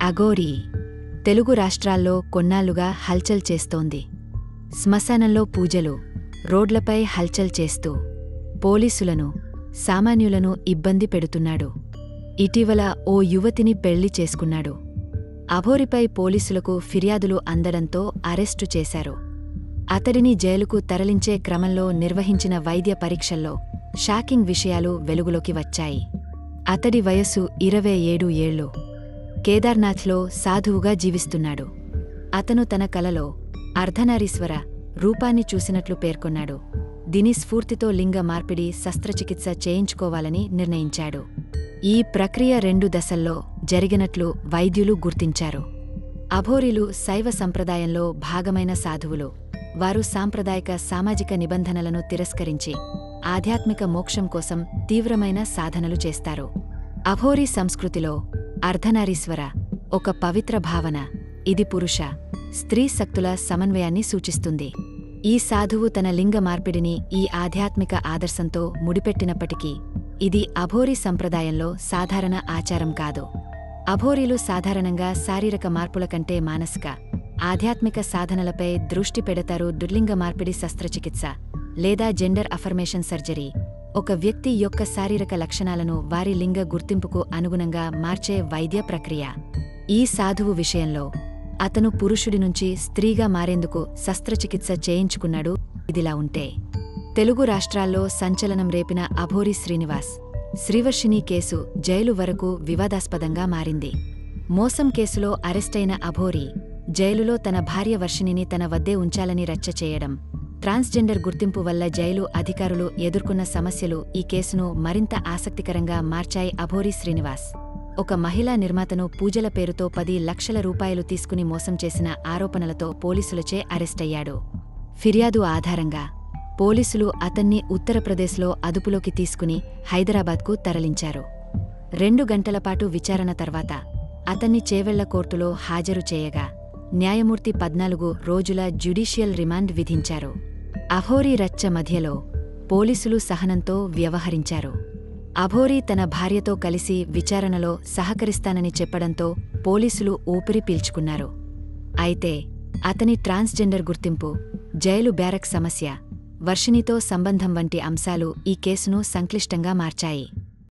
అఘోరీ తెలుగు రాష్ట్రాల్లో కొన్నాళ్లుగా హల్చల్ చేస్తోంది. శ్మశానంలో పూజలు, రోడ్లపై హల్చల్ చేస్తూ పోలీసులను, సామాన్యులను ఇబ్బంది పెడుతున్నాడు. ఇటీవల ఓ యువతిని పెళ్లి చేసుకున్నాడు. అఘోరీపై పోలీసులకు ఫిర్యాదులు అందడంతో అరెస్టు చేశారు. అతడిని జైలుకు తరలించే క్రమంలో నిర్వహించిన వైద్య పరీక్షల్లో షాకింగ్ విషయాలు వెలుగులోకి వచ్చాయి. అతడి వయస్సు 27 ఏళ్లు. కేదార్నాథ్లో సాధువుగా జీవిస్తున్నాడు. అతను తన కలలో అర్ధనారీశ్వర రూపాన్ని చూసినట్లు పేర్కొన్నాడు. దీని స్ఫూర్తితో లింగ మార్పిడి శస్త్రచికిత్స చేయించుకోవాలని నిర్ణయించాడు. ఈ ప్రక్రియ 2 దశల్లో జరిగినట్లు వైద్యులు గుర్తించారు. అఘోరీలు శైవ సంప్రదాయంలో భాగమైన సాధువులు. వారు సాంప్రదాయిక సామాజిక నిబంధనలను తిరస్కరించి ఆధ్యాత్మిక మోక్షం కోసం తీవ్రమైన సాధనలు చేస్తారు. అఘోరీ సంస్కృతిలో అర్ధనారీశ్వర ఒక పవిత్ర భావన. ఇది పురుష, స్త్రీ శక్తుల సమన్వయాన్ని సూచిస్తుంది. ఈ సాధువు తన లింగ మార్పిడిని ఈ ఆధ్యాత్మిక ఆదర్శంతో ముడిపెట్టినప్పటికీ ఇది అఘోరీ సంప్రదాయంలో సాధారణ ఆచారం కాదు. అఘోరీలు సాధారణంగా శారీరక మార్పుల కంటే మానసిక, ఆధ్యాత్మిక సాధనలపై దృష్టి పెడతారు. దుర్లింగ మార్పిడి శస్త్రచికిత్స లేదా జెండర్ అఫర్మేషన్ సర్జరీ ఒక వ్యక్తి యొక్క శారీరక లక్షణాలను వారి లింగ గుర్తింపుకు అనుగుణంగా మార్చే వైద్య ప్రక్రియ. ఈ సాధువు విషయంలో అతను పురుషుడి నుంచి స్త్రీగా మారేందుకు శస్త్రచికిత్స చేయించుకున్నాడు. ఇదిలా ఉంటే తెలుగు రాష్ట్రాల్లో సంచలనం రేపిన అఘోరీ శ్రీనివాస్, శ్రీవర్షిణి కేసు జైలు వరకు వివాదాస్పదంగా మారింది. మోసం కేసులో అరెస్టైన అఘోరీ జైలులో తన భార్య వర్షిణిని తన వద్దే ఉంచాలని రచ్చ చేయడం, ట్రాన్స్జెండర్ గుర్తింపు వల్ల జైలు అధికారులు ఎదుర్కొన్న సమస్యలు ఈ కేసును మరింత ఆసక్తికరంగా మార్చాయి. అఘోరీ శ్రీనివాస్ ఒక మహిళా నిర్మాతను పూజల పేరుతో 10 లక్షల రూపాయలు తీసుకుని మోసం చేసిన ఆరోపణలతో పోలీసులచే అరెస్టయ్యాడు. ఫిర్యాదు ఆధారంగా పోలీసులు అతన్ని ఉత్తరప్రదేశ్లో అదుపులోకి తీసుకుని హైదరాబాద్కు తరలించారు. 2 గంటలపాటు విచారణ తర్వాత అతన్ని చేవెళ్ల కోర్టులో హాజరు చేయగా న్యాయమూర్తి 14 రోజుల జ్యుడిషియల్ రిమాండ్ విధించారు. అఘోరీ రచ్చ మధ్యలో పోలీసులు సహనంతో వ్యవహరించారు. అఘోరీ తన భార్యతో కలిసి విచారణలో సహకరిస్తానని చెప్పడంతో పోలీసులు ఊపిరి పీల్చుకున్నారు. అయితే అతని ట్రాన్స్జెండర్ గుర్తింపు, జైలు బ్యారక్ సమస్య, వర్షిణితో సంబంధం వంటి అంశాలు ఈ కేసును సంక్లిష్టంగా మార్చాయి.